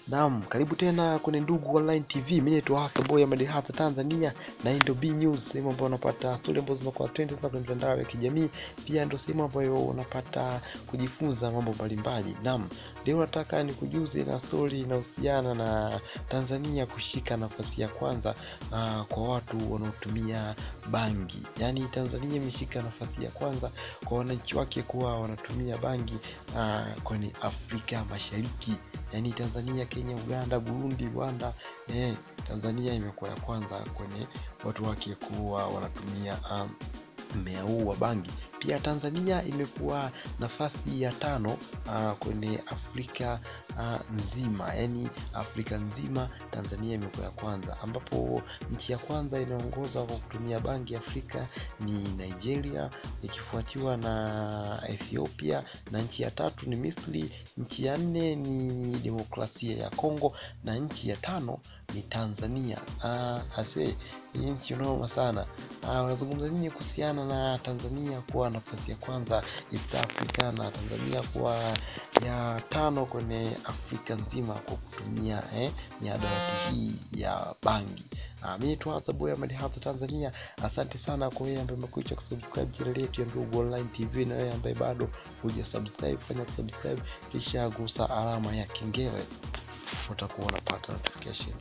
Naam, karibu tena kwenye Ndugu Online TV. Mimi naitwa Hasa Boy ya Madihasa Tanzania, na hii ndio B News, sehemu ambayo unapata story ambazo zinakuwa trend sana kwenye mitandao ya kijamii. Pia ndio sehemu ambayo unapata kujifunza mambo mbalimbali. Naam, leo nataka nikujuze na story inahusiana na Tanzania kushika nafasi ya kwanza kwa watu wanaotumia bangi. Yaani Tanzania imeshika nafasi ya kwanza kwa wananchi wake kuwa wanatumia bangi kwenye Afrika Mashariki. Yaani Tanzania, Kenya, Uganda, Burundi, Rwanda, Tanzania imekuwa ya kwanza kwenye watu wake kuwa wanatumia mmea huu wa bangi. Pia Tanzania imekuwa nafasi ya 5 kwenye Afrika nzima. Yaani Afrika nzima Tanzania imekuwa ya kwanza, ambapo nchi ya kwanza inaongoza kwa kutumia bangi Afrika ni Nigeria, ikifuatiwa na Ethiopia, na nchi ya 3 ni Misri, nchi ya 4 ni Demokrasia ya Kongo, na nchi ya 5 ni Tanzania. Hii nchi noma sana. Unazungumza nini kuhusiana na Tanzania kuwa nafasi ya kwanza East Africa na Tanzania kuwa ya 5 kwenye Afrika nzima kwa kutumia mihadarati hii ya bangi? Mimi tu Hasa Boy ya Madihasa Tanzania. Asante sana kwa wewe ambaye umekuja kusubscribe channel yetu ya Ndugu Online TV, na wewe ambaye bado hujasubscribe, fanya subscribe kisha gusa alama ya kengele, utakuwa unapata notification.